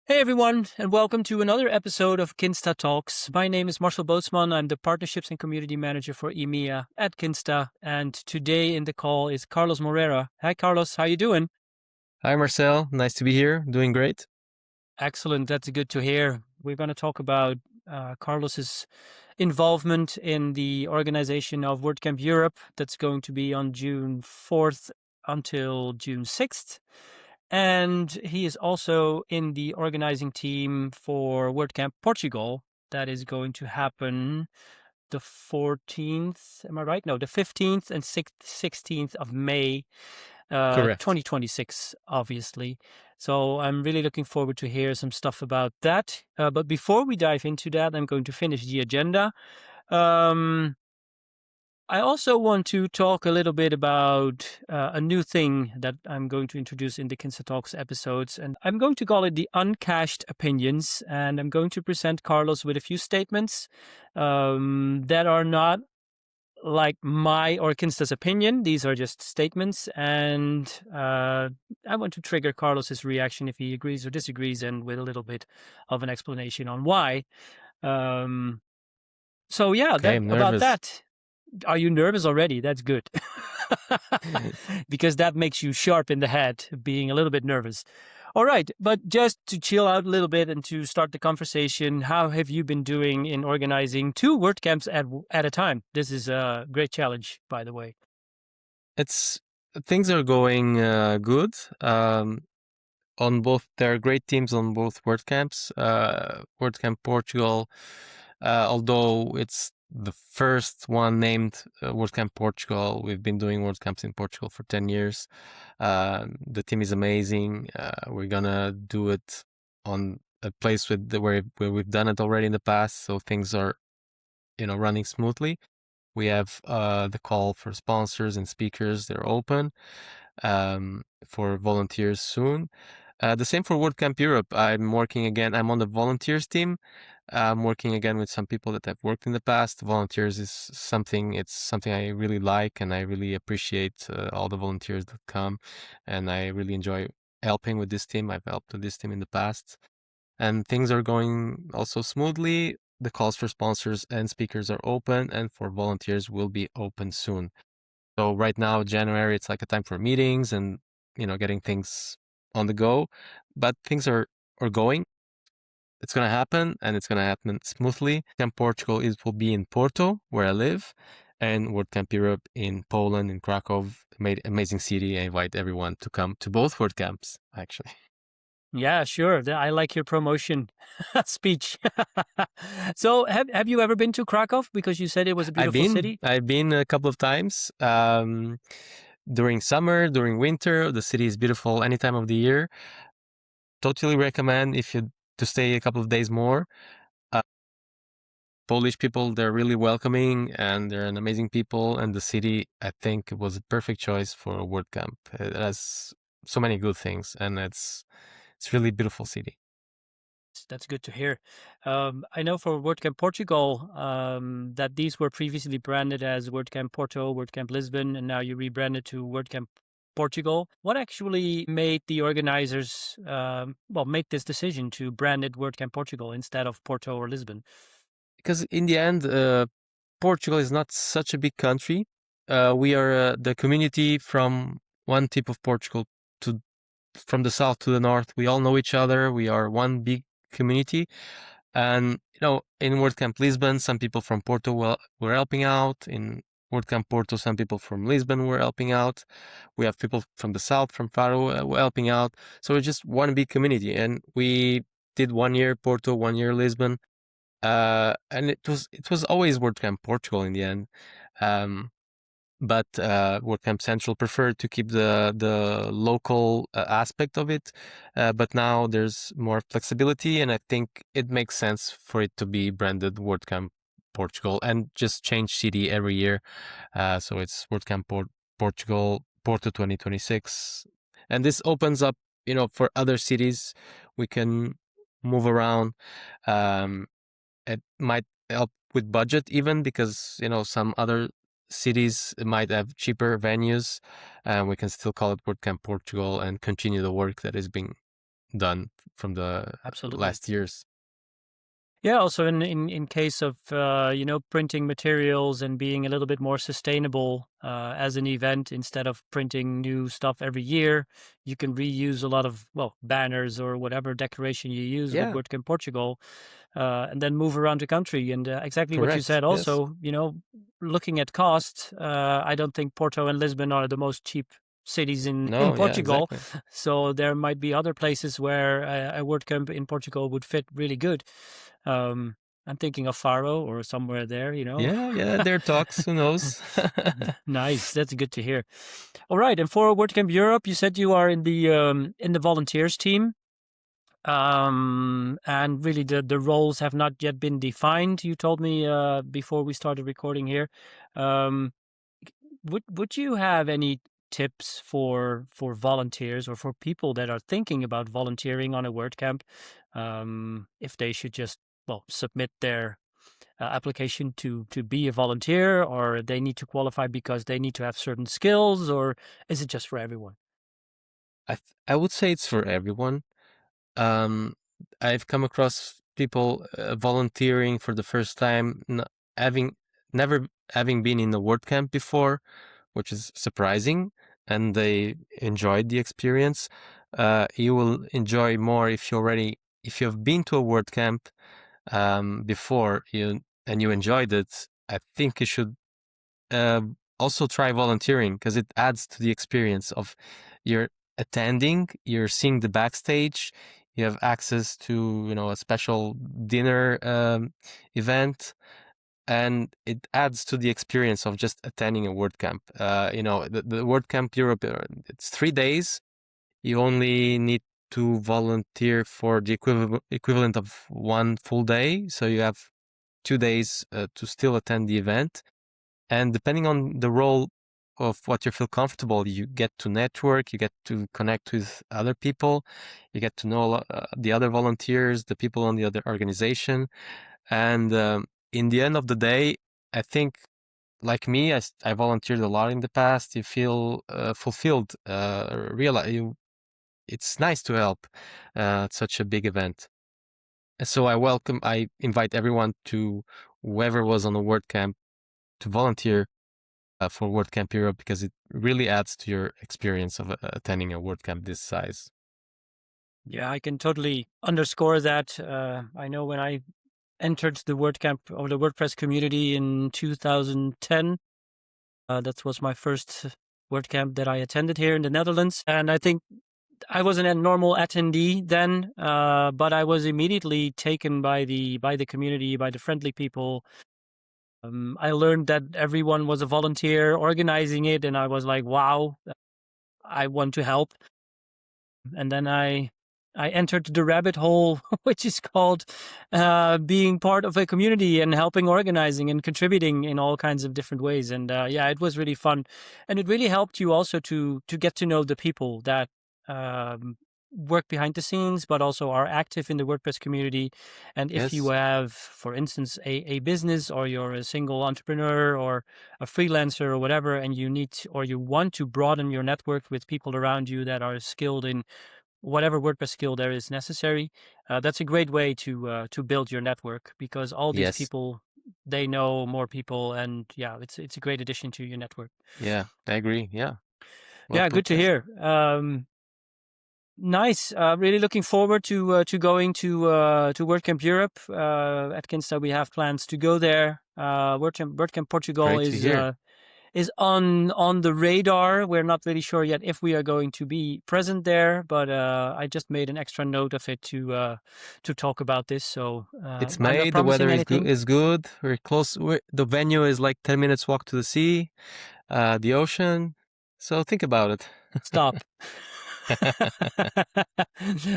Hey everyone, and welcome to another episode of Kinsta Talks. My name is Marcel Bootsman. I'm the Partnerships and Community Manager for EMEA at Kinsta, and today in the call is Carlos Moreira. Hi Carlos, how you doing? Hi, Marcel. Nice to be here. Doing great. Excellent, that's good to hear. We're going to talk about Carlos's involvement in the organization of WordCamp Europe. That's going to be on June 4th until June 6th. And he is also in the organizing team for WordCamp Portugal. That is going to happen the 14th. Am I right? No, the 15th and 16th of May, Correct. 2026, obviously. So I'm really looking forward to hear some stuff about that. But before we dive into that, I'm going to finish the agenda. I also want to talk a little bit about a new thing that I'm going to introduce in the Kinsta Talks episodes, and I'm going to call it the uncashed opinions. And I'm going to present Carlos with a few statements that are not like my or Kinsta's opinion. These are just statements, and I want to trigger Carlos's reaction if he agrees or disagrees, and with a little bit of an explanation on why. Um, so yeah, Okay, that I'm about nervous. that. Are you nervous already? That's good. Because that makes you sharp in the head, being a little bit nervous. All right, but just to chill out a little bit and to start the conversation, how have you been doing in organizing two WordCamps at a time? This is a great challenge, by the way. It's things are going good. On both, there are great teams on both WordCamps. WordCamp Portugal, although it's the first one named WordCamp Portugal. We've been doing WordCamps in Portugal for 10 years. The team is amazing. We're gonna do it on a place where we've done it already in the past, so things are running smoothly. We have the call for sponsors and speakers. They're open for volunteers soon. The same for WordCamp Europe. I'm working again. I'm on the volunteers team. I'm working again with some people that I've worked in the past. Volunteers is something. It's something I really like, and I really appreciate all the volunteers that come, and I really enjoy helping with this team. I've helped with this team in the past, and things are going also smoothly. The calls for sponsors and speakers are open, and for volunteers will be open soon. So right now, January, it's like a time for meetings and getting things on the go. But things are going. It's gonna happen, and it's gonna happen smoothly. Camp Portugal will be in Porto, where I live, and WordCamp Europe in Poland, in Krakow. Amazing city. I invite everyone to come to both WordCamps, actually. Yeah, sure. I like your promotion speech. So, have you ever been to Krakow? Because you said it was a I've beautiful been city. I've been a couple of times during summer, during winter. The city is beautiful any time of the year. Totally recommend if you to stay a couple of days more. Uh, Polish people, they're really welcoming and they're an amazing people. And the city, I think, was a perfect choice for a WordCamp. It has so many good things, and it's really beautiful city. That's good to hear. I know for WordCamp Portugal that these were previously branded as WordCamp Porto, WordCamp Lisbon, and now you rebranded to WordCamp Portugal. What actually made the organizers, make this decision to brand it WordCamp Portugal instead of Porto or Lisbon? Because in the end, Portugal is not such a big country. We are the community from one tip of Portugal to from the south to the north. We all know each other. We are one big community. And in WordCamp Lisbon, some people from Porto were helping out. In WordCamp Porto, some people from Lisbon were helping out. We have people from the south, from Faro, helping out. So it's just one big community. And we did 1 year Porto, 1 year Lisbon. And it was always WordCamp Portugal in the end. But WordCamp Central preferred to keep the local aspect of it. But now there's more flexibility, and I think it makes sense for it to be branded WordCamp Portugal and just change city every year. So it's WordCamp Portugal Porto 2026, and this opens up, for other cities. We can move around. It might help with budget even because some other cities might have cheaper venues, and we can still call it WordCamp Portugal and continue the work that is being done from the Absolutely. last years. Yeah, also in case of printing materials and being a little bit more sustainable as an event, instead of printing new stuff every year, you can reuse a lot of banners or whatever decoration you use with Yeah, WordCamp Portugal, and then move around the country. And exactly what you correct. said. Yes. Also, looking at cost, I don't think Porto and Lisbon are the most cheap cities in No, yeah, Portugal. exactly. So there might be other places where a WordCamp in Portugal would fit really good. Um, I'm thinking of Faro or somewhere there, Yeah, yeah, there are talks, who knows? Nice. That's good to hear. All right. And for WordCamp Europe, you said you are in the volunteers team. And really the roles have not yet been defined. You told me before we started recording here. Um, would you have any tips for volunteers or for people that are thinking about volunteering on a WordCamp, if they should just submit their application to be a volunteer, or they need to qualify because they need to have certain skills, or is it just for everyone? I would say it's for everyone. Um, I've come across people volunteering for the first time, having never having been in a WordCamp before, which is surprising, and they enjoyed the experience. You will enjoy more if you've been to a WordCamp before and you enjoyed it. I think you should uh, also try volunteering, because it adds to the experience of you're attending, you're seeing the backstage, you have access to a special dinner event, and it adds to the experience of just attending a WordCamp. The WordCamp Europe, it's 3 days. You only need to volunteer for the equivalent of one full day, so you have 2 days to still attend the event. And depending on the role of what you feel comfortable, you get to network, you get to connect with other people, you get to know the other volunteers, the people on the other organization. And in the end of the day, I think, like me, I volunteered a lot in the past. You feel fulfilled, it's nice to help at such a big event. So I invite everyone to whoever was on a WordCamp to volunteer for WordCamp Europe, because it really adds to your experience of attending a WordCamp this size. Yeah, I can totally underscore that. I know when I entered the WordCamp or the WordPress community in 2010, that was my first WordCamp that I attended here in the Netherlands. And I think I wasn't a normal attendee then, but I was immediately taken by the community, by the friendly people. I learned that everyone was a volunteer organizing it, and I was like, wow, I want to help. And then I entered the rabbit hole, which is called being part of a community and helping organizing and contributing in all kinds of different ways. And yeah, it was really fun, and it really helped you also to get to know the people that um, work behind the scenes, but also are active in the WordPress community. And if you Yes, have, for instance, a business, or you're a single entrepreneur or a freelancer or whatever, and you need or you want to broaden your network with people around you that are skilled in whatever WordPress skill there is necessary, that's a great way to build your network, because all these yes, people, they know more people, and yeah, it's a great addition to your network. yeah, I agree. Yeah, well Yeah, good put. to Yes, hear. Nice. Really looking forward to going to WordCamp Europe. At Kinsta, we have plans to go there. WordCamp Portugal great to hear. is on the radar. We're not really sure yet if we are going to be present there, but I just made an extra note of it to talk about this. So It's I'm not May. The promising weather is good. anything. Is good. We're close. The venue is like 10 minutes walk to the sea, the ocean. So think about it. Stop.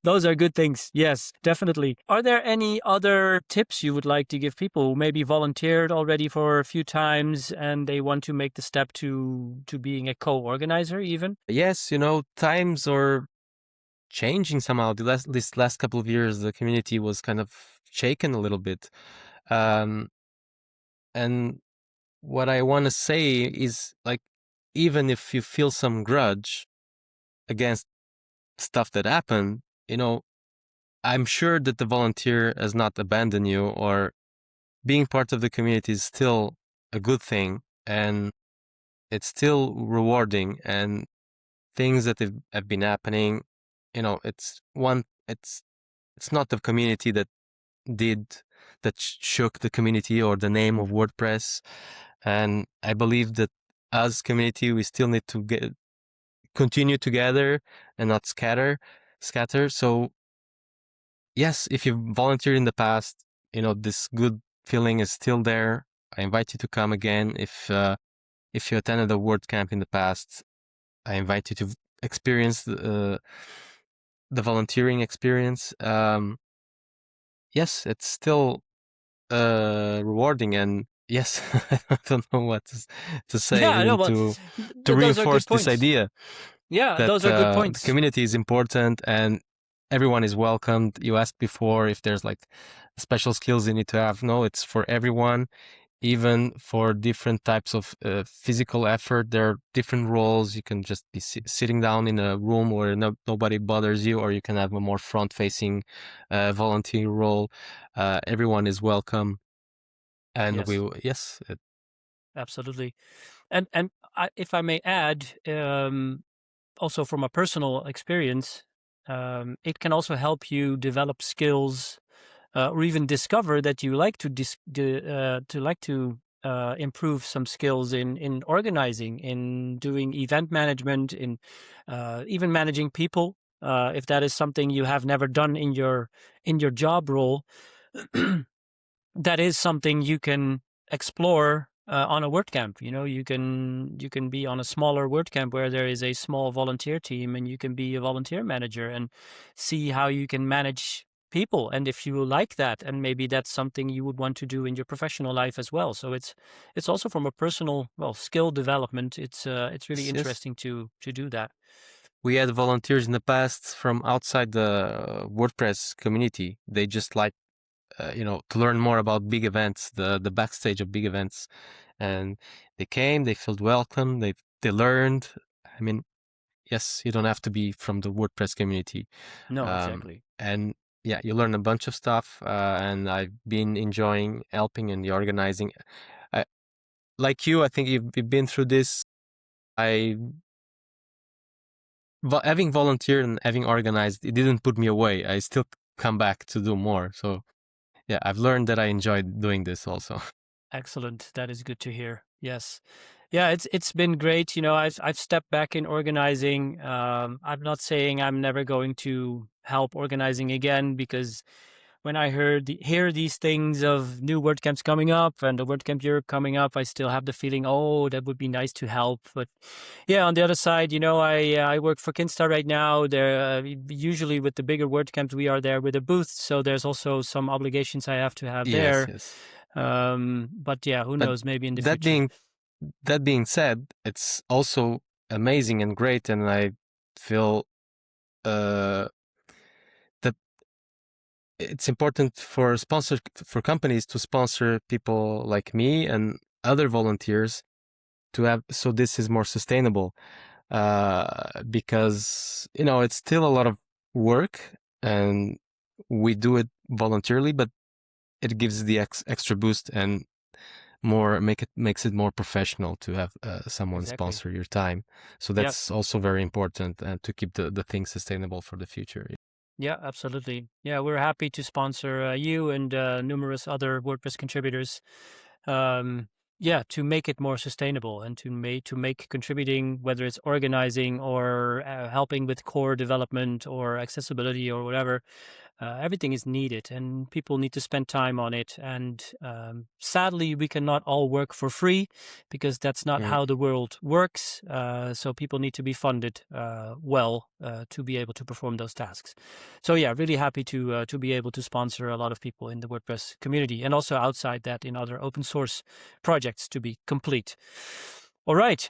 Those are good things. Yes, definitely. Are there any other tips you would like to give people who maybe volunteered already for a few times and they want to make the step to being a co-organizer even? Yes, times are changing somehow. This last couple of years, the community was kind of shaken a little bit. Um, and what I want to say is, like, even if you feel some grudge against stuff that happened, I'm sure that the volunteer has not abandoned you, or being part of the community is still a good thing, and it's still rewarding, and things that have been happening, it's not the community that shook the community or the name of WordPress. And I believe that as community, we still need to continue together and not scatter. So yes, if you volunteered in the past, this good feeling is still there. I invite you to come again. If you attended a WordCamp in the past, I invite you to experience the volunteering experience. Yes, it's still rewarding, and yes, I don't know what to say Yeah, no, even well, to those are reinforce good this points. idea Yeah, that those are good the points. community is important and everyone is welcomed. You asked before if there's like special skills you need to have. No, it's for everyone, even for different types of physical effort. There are different roles. You can just be sitting down in a room where nobody bothers you, or you can have a more front-facing volunteer role. Everyone is welcome, and Yes, yes. absolutely. And if I may add, also from a personal experience, it can also help you develop skills, or even discover that you like to improve some skills in organizing, in doing event management, in even managing people. If that is something you have never done in your job role, that is something you can explore on a WordCamp. You can be on a smaller WordCamp where there is a small volunteer team, and you can be a volunteer manager and see how you can manage people. And if you like that, and maybe that's something you would want to do in your professional life as well. So it's also from a personal, well, skill development. It's really Yes. interesting to do that. We had volunteers in the past from outside the WordPress community. They just like, to learn more about big events, the backstage of big events, and they came. They felt welcome. They learned. I mean, yes, you don't have to be from the WordPress community, No, exactly. and yeah, you learn a bunch of stuff. And I've been enjoying helping in the organizing. I, like you, I think you've been through this. I having volunteered and having organized, it didn't put me away. I still come back to do more. So yeah, I've learned that I enjoyed doing this also. Excellent. That is good to hear. Yes. Yeah, it's been great. I've stepped back in organizing. I'm not saying I'm never going to help organizing again, because when I hear these things of new WordCamps coming up and the WordCamp Europe coming up, I still have the feeling, oh, that would be nice to help. But yeah, on the other side, I work for Kinsta right now. There usually with the bigger WordCamps, we are there with a booth, so there's also some obligations I have to have Yes, there. yes. But yeah, who But knows? Maybe in the that future. being that being said, it's also amazing and great, and I feel uh, that it's important for companies to sponsor people like me and other volunteers to have, so this is more sustainable. Because it's still a lot of work, and we do it voluntarily, but it gives the extra boost and makes it more professional to have someone Exactly. sponsor your time. So Yeah. that's also very important, and to keep the thing sustainable for the future. Yeah, absolutely. Yeah, we're happy to sponsor you and numerous other WordPress contributors. Yeah, to make it more sustainable and to make contributing, whether it's organizing or helping with core development or accessibility or whatever, everything is needed, and people need to spend time on it. And sadly, we cannot all work for free, because that's not Mm. how the world works. So people need to be funded well to be able to perform those tasks. So yeah, really happy to be able to sponsor a lot of people in the WordPress community, and also outside that in other open source projects, to be complete. All right.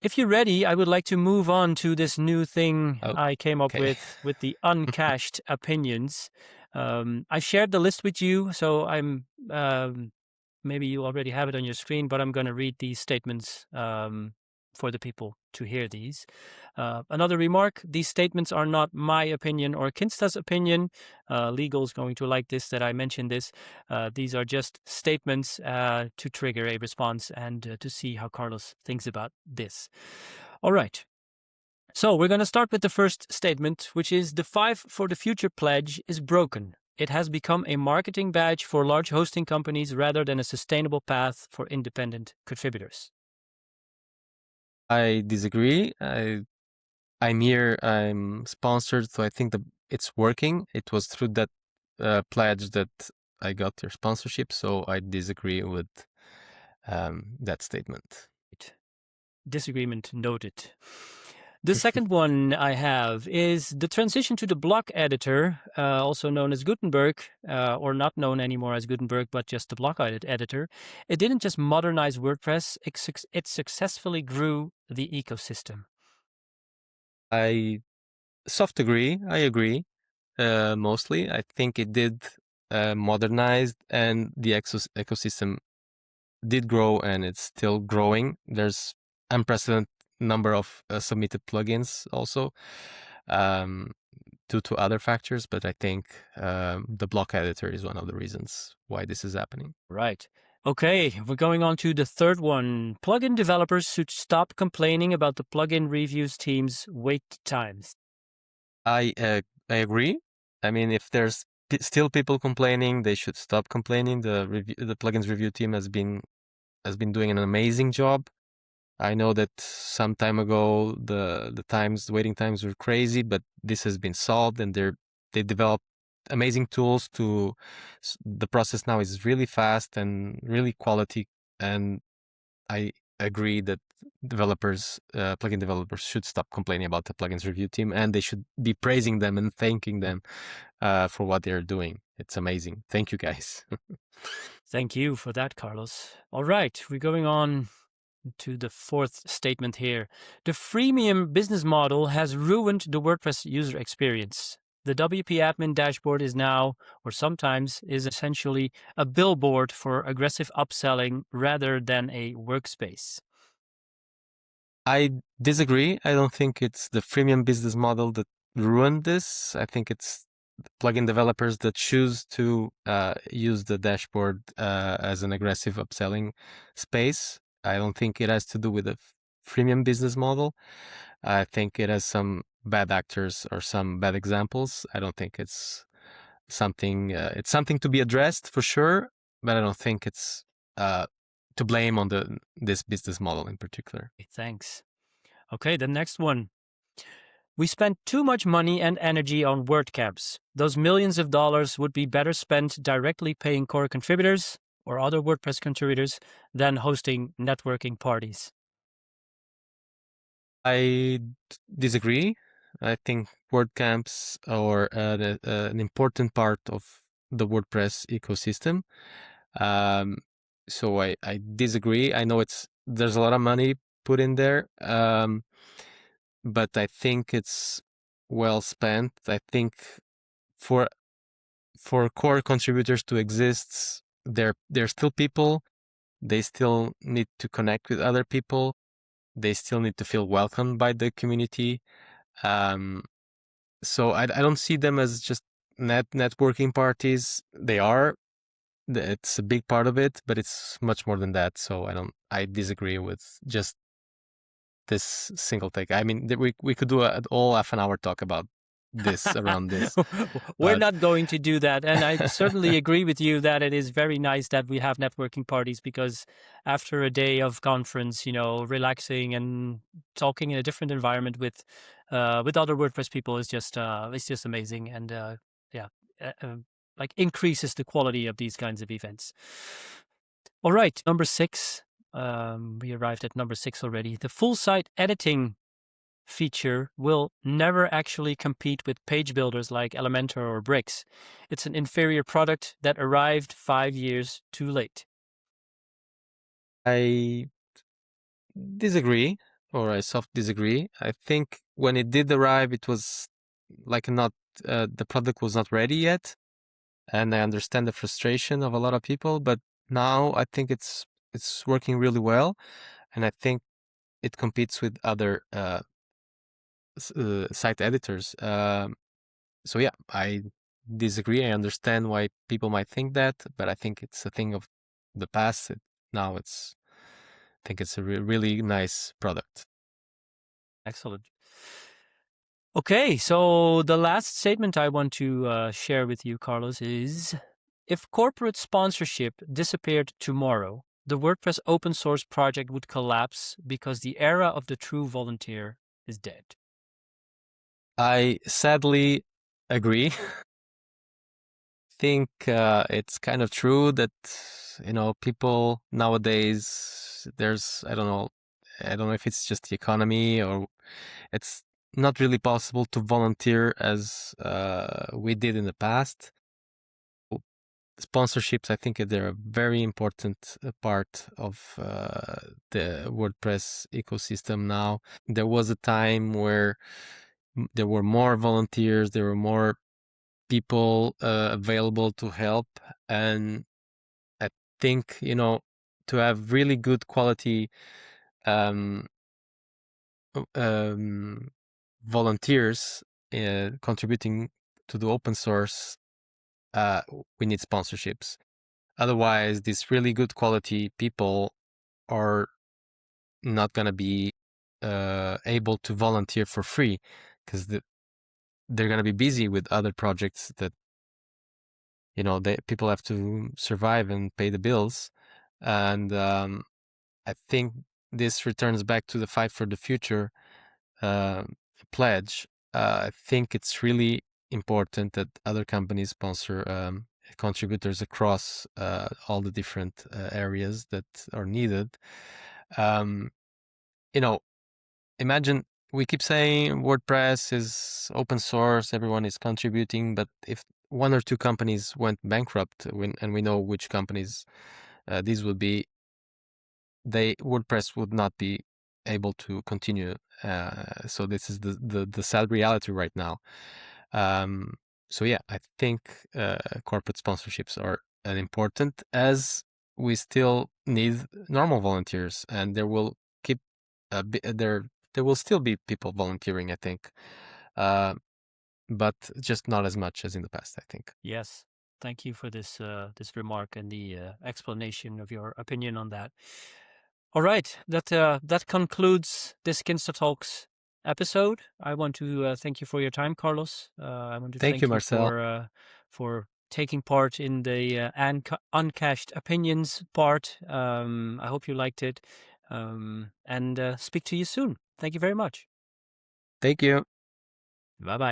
If you're ready, I would like to move on to this new thing Oh, I came up okay. with the uncached opinions. I shared the list with you, so maybe you already have it on your screen, but I'm going to read these statements for the people to hear these. Another remark, these statements are not my opinion or Kinsta's opinion. Legal is going to like this, that I mentioned this. These are just statements to trigger a response and to see how Carlos thinks about this. All right. So we're going to start with the first statement, which is the 5 for the Future pledge is broken. It has become a marketing badge for large hosting companies rather than a sustainable path for independent contributors. I disagree. I'm sponsored, so I think that it's working. It was through that pledge that I got your sponsorship, so I disagree with that statement. Disagreement noted. The second one I have is the transition to the block editor, also known as Gutenberg, or not known anymore as Gutenberg, but just the block editor. It didn't just modernize WordPress, it successfully grew the ecosystem. I soft agree. I agree. Mostly, I think it did modernize, and the ecosystem did grow, and it's still growing. There's unprecedented number of submitted plugins also, due to other factors, but I think the block editor is one of the reasons why this is happening. Right. Okay, we're going on to the third one. Plugin developers should stop complaining about the plugin reviews team's wait times. I agree. I mean, if there's still people complaining, they should stop complaining. The plugins review team has been doing an amazing job. I know that some time ago the waiting times were crazy, but this has been solved, and they developed amazing tools to. The process now is really fast and really quality, and I agree that plugin developers should stop complaining about the plugins review team, and they should be praising them and thanking them for what they're doing. It's amazing. Thank you, guys. Thank you for that, Carlos. All right, we're going on to the fourth statement here. The freemium business model has ruined the WordPress user experience. The WP admin dashboard is now, or sometimes, is essentially a billboard for aggressive upselling rather than a workspace. I disagree. I don't think it's the freemium business model that ruined this. I think it's plugin developers that choose to use the dashboard as an aggressive upselling space. I don't think it has to do with the freemium business model. I think it has some bad actors or some bad examples. I don't think it's something. It's something to be addressed for sure, but I don't think it's to blame on this business model in particular. Thanks. Okay, the next one. We spent too much money and energy on WordCamps. Those millions of dollars would be better spent directly paying core contributors or other WordPress contributors than hosting networking parties. I disagree. I think WordCamps are an important part of the WordPress ecosystem. So I disagree. I know there's a lot of money put in there, but I think it's well spent. I think for core contributors to exist, they're still people. They still need to connect with other people. They still need to feel welcomed by the community. So I don't see them as just networking parties. They are. It's a big part of it, but it's much more than that. So I disagree with just this single take. I mean, we could do a whole half an hour talk about this around this. We're not going to do that. And I certainly agree with you that it is very nice that we have networking parties, because after a day of conference, relaxing and talking in a different environment with other WordPress people is just it's just amazing, and like increases the quality of these kinds of events. All right, number 6. We arrived at number 6 already. The full site editing feature will never actually compete with page builders like Elementor or Bricks. It's an inferior product that arrived 5 years too late. I disagree, or I soft disagree. I think when it did arrive, it was like the product was not ready yet, and I understand the frustration of a lot of people. But now I think it's working really well, and I think it competes with other site editors. So yeah, I disagree. I understand why people might think that, but I think it's a thing of the past. Now I think it's a really nice product. Excellent. Okay, so the last statement I want to share with you, Carlos, is if corporate sponsorship disappeared tomorrow, the WordPress open source project would collapse because the era of the true volunteer is dead. I sadly agree. Think it's kind of true that people nowadays, there's I don't know if it's just the economy or it's not really possible to volunteer as we did in the past. Sponsorships, I think they're a very important part of the WordPress ecosystem now. There was a time where there were more volunteers, there were more people available to help, and I think to have really good quality um, volunteers contributing to the open source, we need sponsorships. Otherwise, these really good quality people are not going to be able to volunteer for free because they're going to be busy with other projects that people have to survive and pay the bills. And I think this returns back to the Fight for the Future pledge. I think it's really important that other companies sponsor contributors across all the different areas that are needed. Imagine we keep saying WordPress is open source, everyone is contributing, but if one or two companies went bankrupt, and we know which companies these would be, WordPress would not be able to continue. So this is the sad reality right now. So yeah, I think corporate sponsorships are important, as we still need normal volunteers, and there will keep there will still be people volunteering, I think, but just not as much as in the past, I think. Yes, thank you for this remark and the explanation of your opinion on that. All right, that concludes this Kinsta Talks episode. I want to thank you for your time, Carlos. I want to Thank you, thank you Marcel. for taking part in the uncached opinions part. I hope you liked it, and speak to you soon. Thank you very much. Thank you. Bye bye.